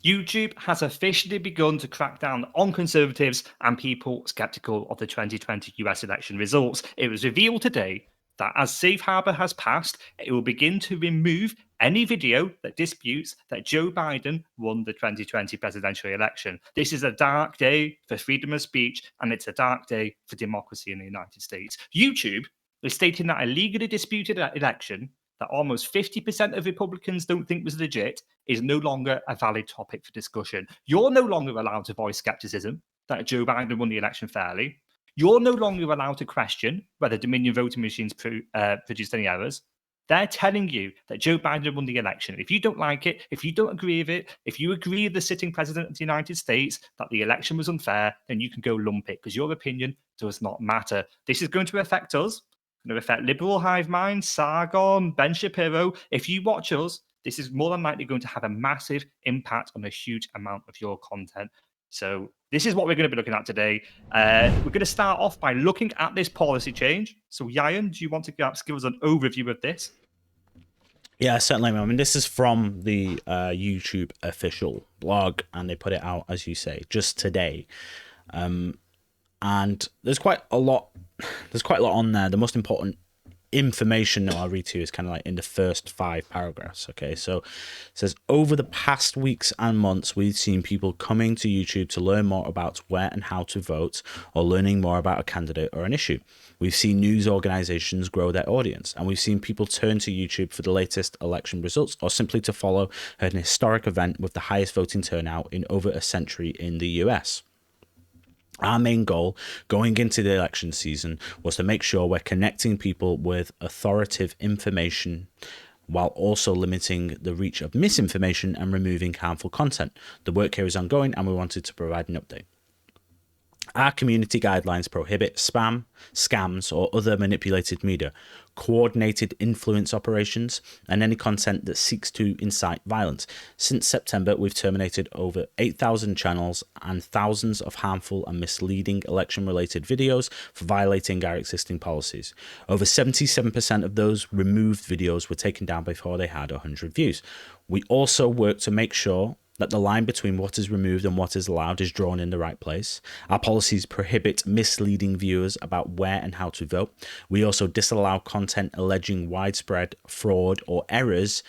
YouTube has officially begun to crack down on conservatives and people skeptical of the 2020 US election results. It was revealed today that as Safe Harbor has passed, it will begin to remove any video that disputes that Joe Biden won the 2020 presidential election. This is a dark day for freedom of speech, and it's a dark day for democracy in the United States. YouTube is stating that a legally disputed election that almost 50% of Republicans don't think was legit is no longer a valid topic for discussion. You're no longer allowed to voice skepticism that Joe Biden won the election fairly. You're no longer allowed to question whether Dominion voting machines produced any errors. They're telling you that Joe Biden won the election. If you don't like it, if you don't agree with it, if you agree with the sitting president of the United States that the election was unfair, then you can go lump it because your opinion does not matter. This is going to affect us. Going to affect Liberal Hive Mind, Sargon, Ben Shapiro. If you watch us, this is more than likely going to have a massive impact on a huge amount of your content. So this is what we're going to be looking at today. We're going to start off by looking at this policy change. So Yayan, do you want to perhaps give us an overview of this? Yeah, certainly. I mean, this is from the YouTube official blog, and they put it out, as you say, just today. And there's quite a lot. There's quite a lot on there. The most important information that I'll read to you is kind of like in the first 5 paragraphs. Okay, so it says, over the past weeks and months, we've seen people coming to YouTube to learn more about where and how to vote, or learning more about a candidate or an issue. We've seen news organizations grow their audience, and we've seen people turn to YouTube for the latest election results, or simply to follow an historic event with the highest voting turnout in over a century in the US. Our main goal going into the election season was to make sure we're connecting people with authoritative information while also limiting the reach of misinformation and removing harmful content. The work here is ongoing, and we wanted to provide an update. Our community guidelines prohibit spam, scams, or other manipulated media, coordinated influence operations, and any content that seeks to incite violence. Since September, we've terminated over 8,000 channels and thousands of harmful and misleading election-related videos for violating our existing policies. Over 77% of those removed videos were taken down before they had 100 views. We also work to make sure that the line between what is removed and what is allowed is drawn in the right place. Our policies prohibit misleading viewers about where and how to vote. We also disallow content alleging widespread fraud or errors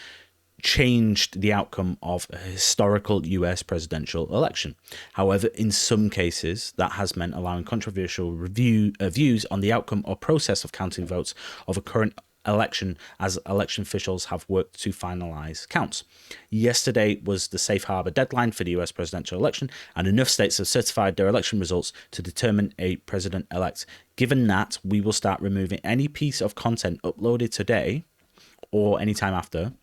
changed the outcome of a historical US presidential election. However, in some cases, that has meant allowing controversial views on the outcome or process of counting votes of a current election as election officials have worked to finalize counts. Yesterday was the safe harbor deadline for the US presidential election, and enough states have certified their election results to determine a president-elect. Given that, we will start removing any piece of content uploaded today or anytime after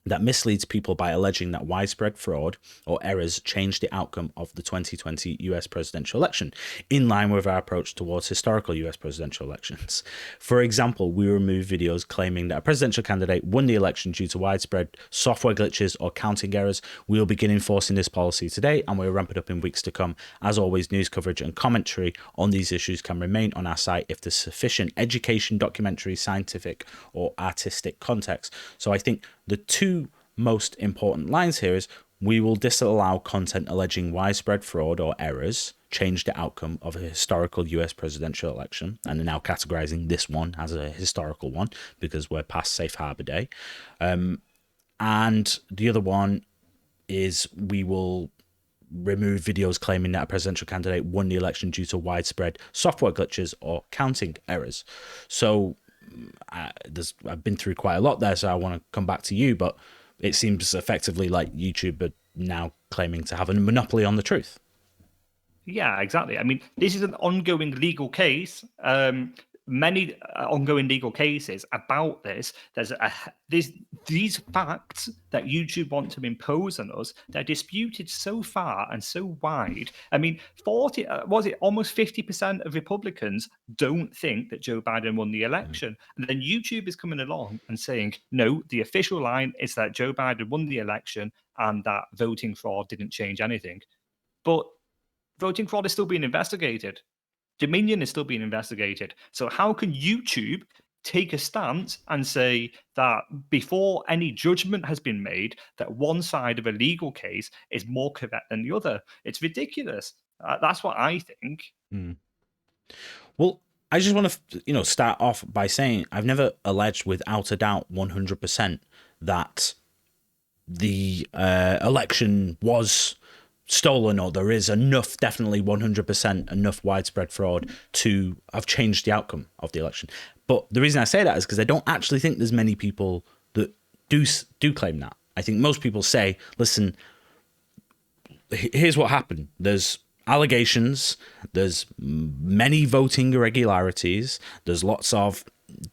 that misleads people by alleging that widespread fraud or errors changed the outcome of the 2020 US presidential election, in line with our approach towards historical US presidential elections. For example, we remove videos claiming that a presidential candidate won the election due to widespread software glitches or counting errors. We will begin enforcing this policy today, and we'll ramp it up in weeks to come. As always, news coverage and commentary on these issues can remain on our site if there's sufficient education, documentary, scientific, or artistic context. So I think the two most important lines here is, we will disallow content alleging widespread fraud or errors change the outcome of a historical US presidential election, and they're now categorizing this one as a historical one because we're past safe harbor day. And the other one is, we will remove videos claiming that a presidential candidate won the election due to widespread software glitches or counting errors. So I've been through quite a lot there, so I want to come back to you, but it seems effectively like YouTube are now claiming to have a monopoly on the truth. Yeah, exactly. I mean, this is an ongoing legal case. Many ongoing legal cases about this. These facts that YouTube want to impose on us, they're disputed so far and so wide. I mean, almost 50% of Republicans don't think that Joe Biden won the election. And then YouTube is coming along and saying, no, the official line is that Joe Biden won the election and that voting fraud didn't change anything. But voting fraud is still being investigated. Dominion is still being investigated. So how can YouTube take a stance and say that before any judgment has been made, that one side of a legal case is more correct than the other. It's ridiculous. That's what I think. Well, I just want to, start off by saying I've never alleged without a doubt 100% that the election was stolen, or there is enough, definitely 100% enough widespread fraud to have changed the outcome of the election. But the reason I say that is because I don't actually think there's many people that do claim that. I think most people say, listen, here's what happened. There's allegations, there's many voting irregularities, there's lots of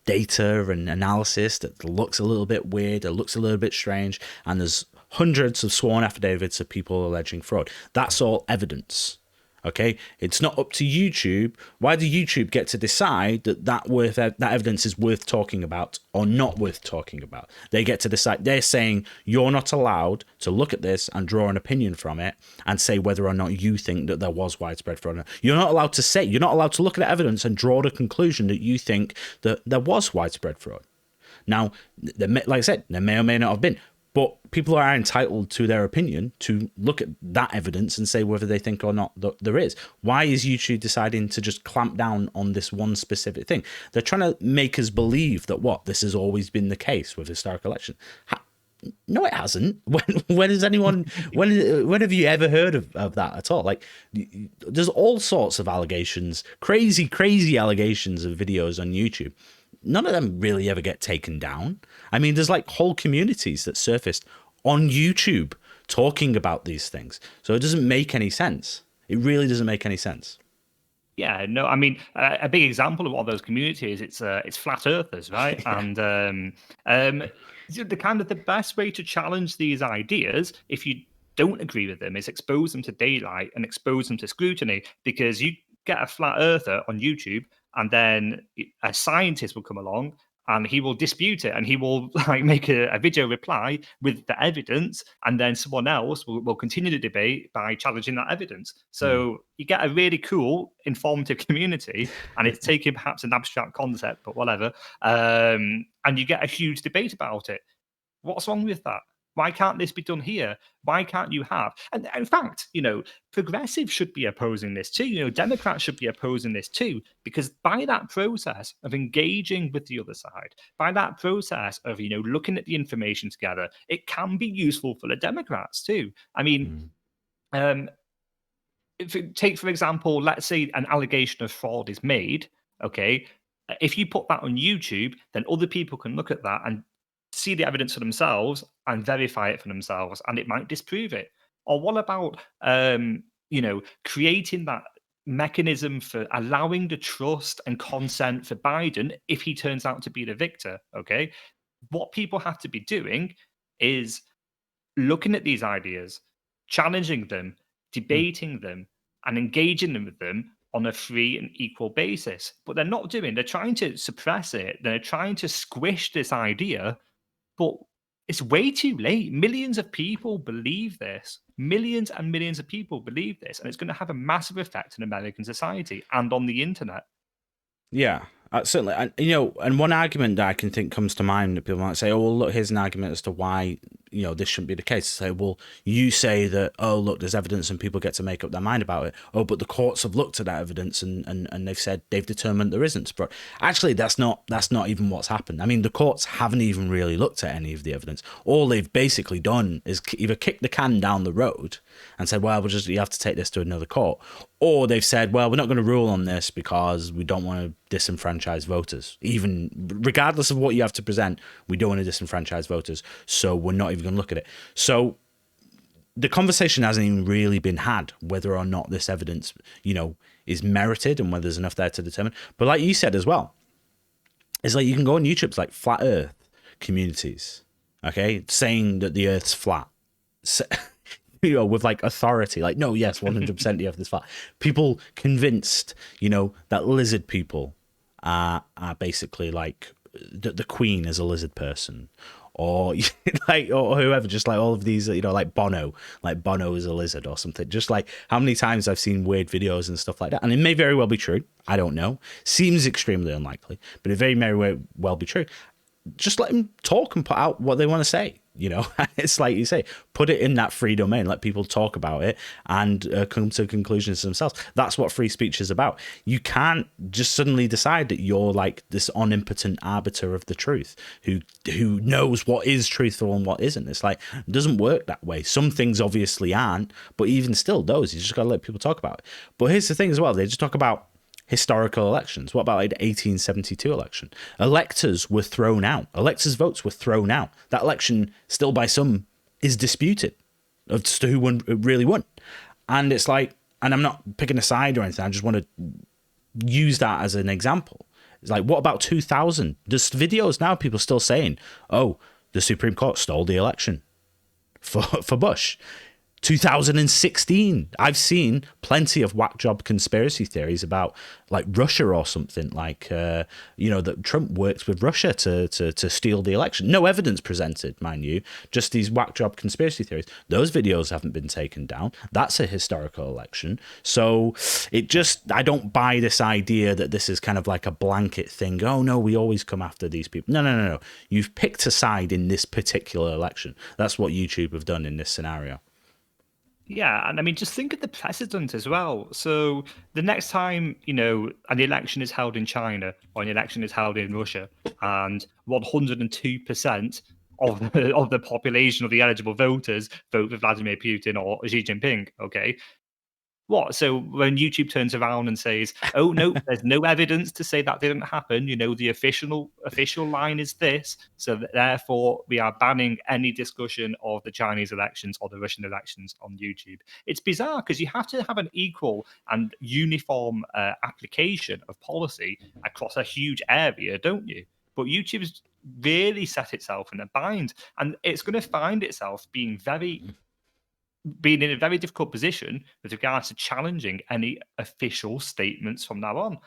data and analysis that looks a little bit weird, it looks a little bit strange, and there's hundreds of sworn affidavits of people alleging fraud. That's all evidence. Okay, it's not up to YouTube. Why do YouTube get to decide that evidence is worth talking about or not worth talking about? They get to decide. They're saying you're not allowed to look at this and draw an opinion from it and say whether or not you think that there was widespread fraud. You're not allowed to say. You're not allowed to look at the evidence and draw the conclusion that you think that there was widespread fraud. Now, like I said, there may or may not have been. But people are entitled to their opinion to look at that evidence and say whether they think or not that there is. Why is YouTube deciding to just clamp down on this one specific thing? They're trying to make us believe that this has always been the case with historic election. No, it hasn't. When has anyone? When have you ever heard of that at all? Like, there's all sorts of allegations, crazy allegations of videos on YouTube. None of them really ever get taken down. I mean, there's like whole communities that surfaced on YouTube talking about these things. So it doesn't make any sense. It really doesn't make any sense. Yeah, no, I mean, a big example of one of those communities, it's flat earthers, right? And the best way to challenge these ideas, if you don't agree with them, is expose them to daylight and expose them to scrutiny, because you get a flat earther on YouTube, and then a scientist will come along and he will dispute it, and he will make a video reply with the evidence, and then someone else will continue the debate by challenging that evidence. So you get a really cool, informative community, and it's taking perhaps an abstract concept, but whatever, and you get a huge debate about it. What's wrong with that? Why can't this be done here? Why can't you have? And in fact, progressives should be opposing this too. Democrats should be opposing this too, because by that process of engaging with the other side, by that process of, looking at the information together, it can be useful for the Democrats too. I mean, take, for example, let's say an allegation of fraud is made. Okay. If you put that on YouTube, then other people can look at that and see the evidence for themselves and verify it for themselves, and it might disprove it. Or what about creating that mechanism for allowing the trust and consent for Biden if he turns out to be the victor? Okay, what people have to be doing is looking at these ideas, challenging them, debating them, and engaging with them on a free and equal basis. But they're not doing. They're trying to suppress it. They're trying to squish this idea. But it's way too late. Millions of people believe this. Millions and millions of people believe this. And it's going to have a massive effect on American society and on the internet. Yeah, certainly. And, and one argument that I can think comes to mind that people might say, oh, well, look, here's an argument as to why, this shouldn't be the case. Say, well, you say that, oh, look, there's evidence and people get to make up their mind about it. Oh, but the courts have looked at that evidence and they've said they've determined there isn't. But actually, that's not even what's happened. I mean, the courts haven't even really looked at any of the evidence. All they've basically done is either kick the can down the road and said, well, you have to take this to another court. Or they've said, well, we're not going to rule on this because we don't want to disenfranchise voters. Even regardless of what you have to present, we don't want to disenfranchise voters. So we're not even going to look at it. So the conversation hasn't even really been had whether or not this evidence, is merited and whether there's enough there to determine. But like you said as well, it's like you can go on YouTube, it's like flat earth communities, okay, saying that the earth's flat. With like authority, like, no, yes, 100% the earth is flat. People convinced, that lizard people are basically like the queen is a lizard person, or like, or whoever, just like all of these, you know, like Bono is a lizard or something. Just like how many times I've seen weird videos and stuff like that. And it may very well be true. I don't know. Seems extremely unlikely, but it very well be true. Just let them talk and put out what they want to say. You know, it's like you say, put it in that free domain, let people talk about it and come to conclusions themselves. That's what free speech is about. You can't just suddenly decide that you're like this omnipotent arbiter of the truth who knows what is truthful and what isn't. It's like, it doesn't work that way. Some things obviously aren't, but even still, those, you just got to let people talk about it. But here's the thing as well, they just talk about historical elections. What about like the 1872 election? Electors were thrown out. Electors' votes were thrown out. That election, still by some, is disputed as to who really won. And it's like, and I'm not picking a side or anything, I just want to use that as an example. It's like, what about 2000? There's videos now, people still saying, oh, the Supreme Court stole the election for Bush. 2016, I've seen plenty of whack job conspiracy theories about like Russia or something, like you know, that Trump worked with Russia to steal the election. No evidence presented, mind you, just these whack job conspiracy theories. Those videos haven't been taken down. That's a historical election. So it just, I don't buy this idea that this is kind of like a blanket thing. Oh no, we always come after these people. No. You've picked a side in this particular election. That's what YouTube have done in this scenario. Yeah, and I mean, just think of the precedent as well. So the next time, you know, an election is held in China or an election is held in Russia, and 102% of the population of the eligible voters vote for Vladimir Putin or Xi Jinping, okay? What? So when YouTube turns around and says, "Oh no, there's no evidence to say that didn't happen," you know, the official line is this, so that therefore we are banning any discussion of the Chinese elections or the Russian elections on YouTube. It's bizarre because you have to have an equal and uniform application of policy across a huge area, don't you? But YouTube's really set itself in a bind, and it's going to find itself being in a very difficult position with regards to challenging any official statements from now on.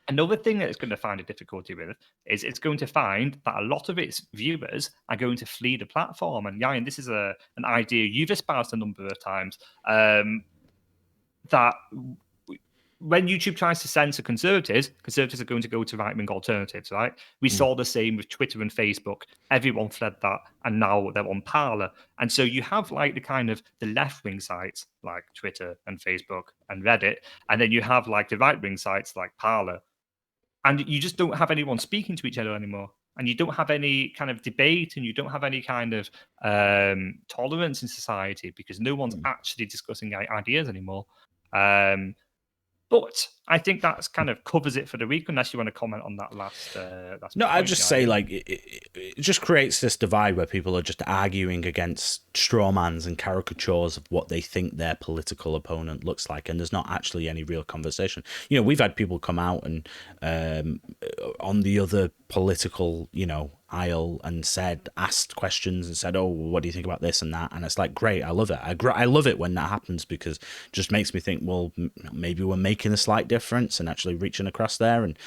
Another thing that it's going to find a difficulty with is it's going to find that a lot of its viewers are going to flee the platform. And Ryan, this is an idea you've espoused a number of times, that when YouTube tries to censor conservatives are going to go to right-wing alternatives, right? We saw the same with Twitter and Facebook. Everyone fled that, and now they're on Parler. And so you have like the kind of the left-wing sites like Twitter and Facebook and Reddit, and then you have like the right-wing sites like Parler. And you just don't have anyone speaking to each other anymore. And you don't have any kind of debate, and you don't have any kind of tolerance in society because no one's actually discussing ideas anymore. But I think that's kind of covers it for the week, unless you want to comment on that last. No, I'd just say like it just creates this divide where people are just arguing against straw mans and caricatures of what they think their political opponent looks like, and there's not actually any real conversation. You know, we've had people come out and on the other political, you know, aisle and asked questions and said, oh, what do you think about this and that? And it's like, great, I love it. I love it when that happens, because it just makes me think, well, maybe we're making a slight difference and actually reaching across there and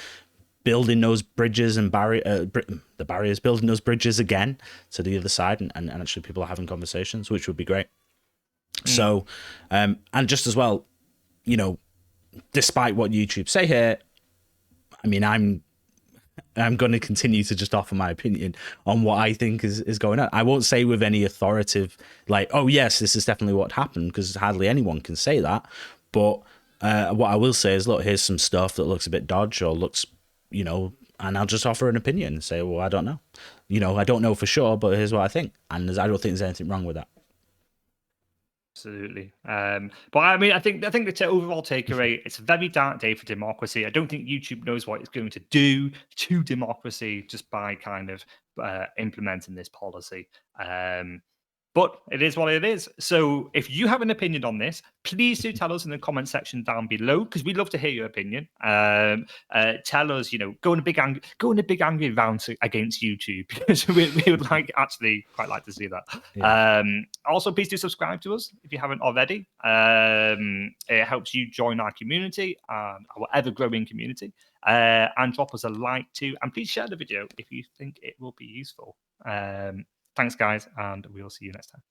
building those bridges and building those bridges again to the other side, and actually people are having conversations, which would be great. So, and just as well, you know, despite what YouTube say here, I mean, I'm going to continue to just offer my opinion on what I think is going on. I won't say with any authoritative, like, oh, yes, this is definitely what happened, because hardly anyone can say that. But what I will say is, look, here's some stuff that looks a bit dodge or looks, you know, and I'll just offer an opinion and say, well, I don't know. You know, I don't know for sure, but here's what I think. And I don't think there's anything wrong with that. Absolutely. But I mean, I think the overall takeaway, it's a very dark day for democracy. I don't think YouTube knows what it's going to do to democracy just by kind of implementing this policy. But But it is what it is. So if you have an opinion on this, please do tell us in the comment section down below, because we'd love to hear your opinion. Tell us, go in a big angry rant against YouTube, because we would quite like to see that. Yeah. Also, please do subscribe to us if you haven't already. It helps you join our community, our ever-growing community. And drop us a like too, and please share the video if you think it will be useful. Thanks, guys, and we'll see you next time.